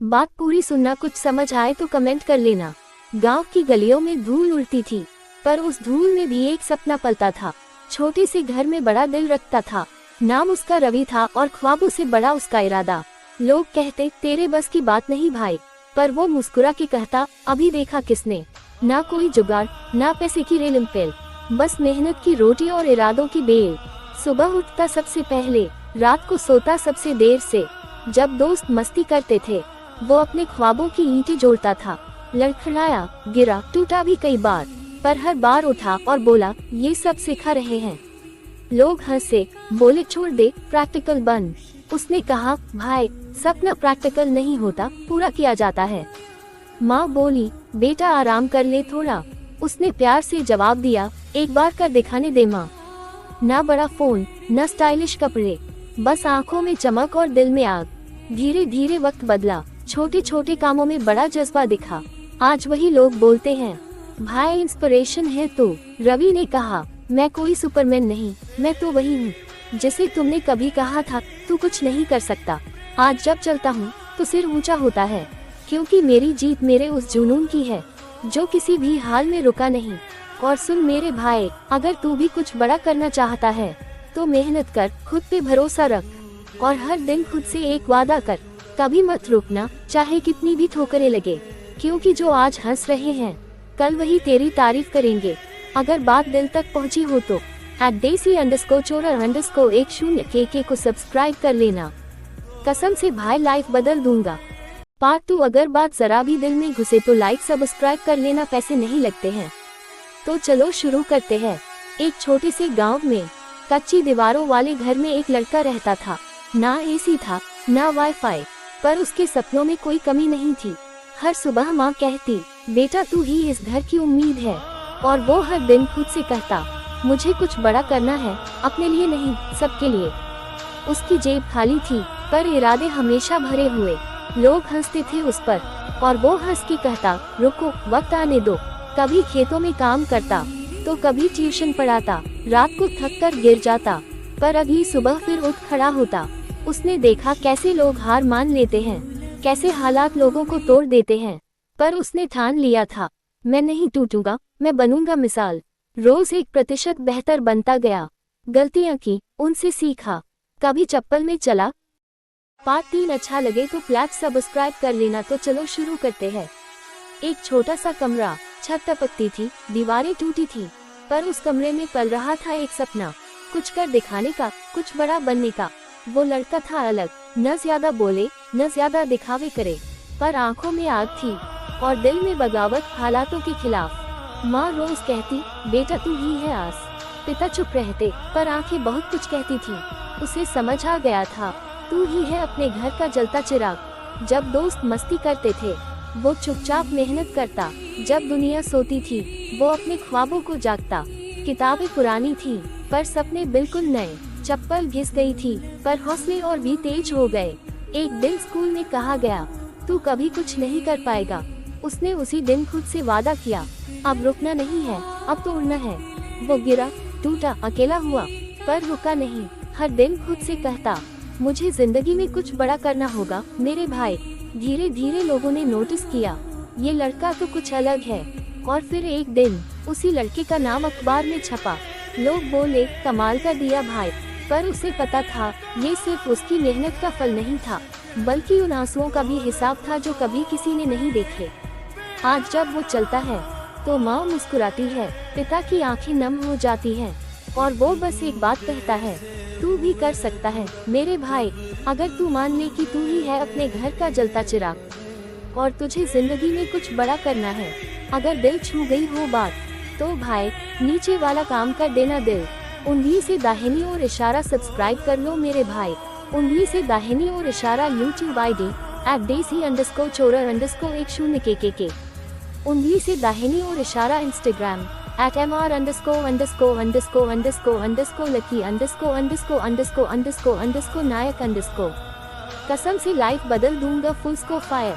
बात पूरी सुनना, कुछ समझ आए तो कमेंट कर लेना। गांव की गलियों में धूल उड़ती थी, पर उस धूल में भी एक सपना पलता था। छोटे से घर में बड़ा दिल रखता था। नाम उसका रवि था और ख्वाबों से बड़ा उसका इरादा। लोग कहते तेरे बस की बात नहीं भाई, पर वो मुस्कुरा के कहता अभी देखा किसने। ना कोई जुगाड़, ना पैसे की रेलमपेल, बस मेहनत की रोटी और इरादों की बेल। सुबह उठता सबसे पहले, रात को सोता सबसे देर से। जब दोस्त मस्ती करते थे, वो अपने ख्वाबों की ईंटें जोड़ता था। लड़खड़ाया, गिरा, टूटा भी कई बार, पर हर बार उठा और बोला ये सब सिखा रहे हैं। लोग हंसे, बोले छोड़ दे, प्रैक्टिकल बन। उसने कहा भाई, सपना प्रैक्टिकल नहीं होता, पूरा किया जाता है। माँ बोली बेटा आराम कर ले थोड़ा। उसने प्यार से जवाब दिया एक बार कर दिखाने दे माँ। ना बड़ा फोन, न स्टाइलिश कपड़े, बस आंखों में चमक और दिल में आग। धीरे धीरे वक्त बदला, छोटे छोटे कामों में बड़ा जज्बा दिखा। आज वही लोग बोलते हैं भाई इंस्पिरेशन है तू। रवि ने कहा मैं कोई सुपरमैन नहीं, मैं तो वही हूँ जिसे तुमने कभी कहा था तू कुछ नहीं कर सकता। आज जब चलता हूँ तो सिर ऊंचा होता है, क्योंकि मेरी जीत मेरे उस जुनून की है जो किसी भी हाल में रुका नहीं। और सुन मेरे भाई, अगर तू भी कुछ बड़ा करना चाहता है तो मेहनत कर, खुद पे भरोसा रख और हर दिन खुद से एक वादा कर, कभी मत रुकना, चाहे कितनी भी ठोकरें लगे। क्योंकि जो आज हंस रहे हैं कल वही तेरी तारीफ करेंगे। अगर बात दिल तक पहुंची हो तो @desi_chora_10 को सब्सक्राइब कर लेना। कसम से भाई लाइफ बदल दूंगा। पार्ट 2 अगर बात जरा भी दिल में घुसे तो लाइक सब्सक्राइब कर लेना, पैसे नहीं लगते हैं। तो चलो शुरू करते हैं। एक छोटे से गांव में कच्ची दीवारों वाले घर में एक लड़का रहता था। ना एसी था, ना वाईफाई, पर उसके सपनों में कोई कमी नहीं थी। हर सुबह माँ कहती बेटा तू ही इस घर की उम्मीद है, और वो हर दिन खुद से कहता मुझे कुछ बड़ा करना है, अपने लिए नहीं सबके लिए। उसकी जेब खाली थी, पर इरादे हमेशा भरे हुए। लोग हंसते थे उस पर, और वो हंस के कहता रुको, वक्त आने दो। कभी खेतों में काम करता तो कभी ट्यूशन पढ़ाता, रात को थक कर गिर जाता, पर अगली सुबह फिर उठ खड़ा होता। उसने देखा कैसे लोग हार मान लेते हैं, कैसे हालात लोगों को तोड़ देते हैं, पर उसने ठान लिया था मैं नहीं टूटूंगा, मैं बनूंगा मिसाल। रोज 1% बेहतर बनता गया, गलतियां की, उनसे सीखा, कभी चप्पल में चला। पार्ट 3 अच्छा लगे तो प्लीज सब्सक्राइब कर लेना। तो चलो शुरू करते हैं। एक छोटा सा कमरा, छत टपकती थी, दीवारें टूटी थी, पर उस कमरे में पल रहा था एक सपना, कुछ कर दिखाने का, कुछ बड़ा बनने का। वो लड़का था अलग, न ज्यादा बोले, न ज्यादा दिखावे करे, पर आंखों में आग थी और दिल में बगावत हालातों के खिलाफ। माँ रोज कहती बेटा तू ही है आस। पिता चुप रहते, पर आंखें बहुत कुछ कहती थी। उसे समझ आ गया था तू ही है अपने घर का जलता चिराग। जब दोस्त मस्ती करते थे वो चुपचाप मेहनत करता, जब दुनिया सोती थी वो अपने ख्वाबों को जागता। किताबें पुरानी थी पर सपने बिल्कुल नए, चप्पल घिस गई थी पर हौसले और भी तेज हो गए। एक दिन स्कूल में कहा गया तू कभी कुछ नहीं कर पाएगा। उसने उसी दिन खुद से वादा किया अब रुकना नहीं है, अब तो उड़ना है। वो गिरा, टूटा, अकेला हुआ, पर रुका नहीं। हर दिन खुद से कहता मुझे जिंदगी में कुछ बड़ा करना होगा मेरे भाई। धीरे धीरे लोगों ने नोटिस किया ये लड़का तो कुछ अलग है, और फिर एक दिन उसी लड़के का नाम अखबार में छपा। लोग बोले कमाल कर दिया भाई, पर उसे पता था ये सिर्फ उसकी मेहनत का फल नहीं था, बल्कि उन आंसुओं का भी हिसाब था जो कभी किसी ने नहीं देखे। आज जब वो चलता है तो माँ मुस्कुराती है, पिता की आंखें नम हो जाती हैं, और वो बस एक बात कहता है तू भी कर सकता है मेरे भाई। अगर तू मान ले कि तू ही है अपने घर का जलता चिराग और तुझे जिंदगी में कुछ बड़ा करना है, अगर दिल छू गई हो बात तो भाई नीचे वाला काम कर देना दिल। उंगली से दाहिनी ओर इशारा सब्सक्राइब कर लो मेरे भाई। उंगली से दाहिनी ओर इशारा YouTube ID @desi_chora_10 उंगली से दाहिनी ओर इशारा Instagram @mr__lucky__lucky__nayak_। कसम से लाइफ बदल दूंगा, फुल स्को फायर।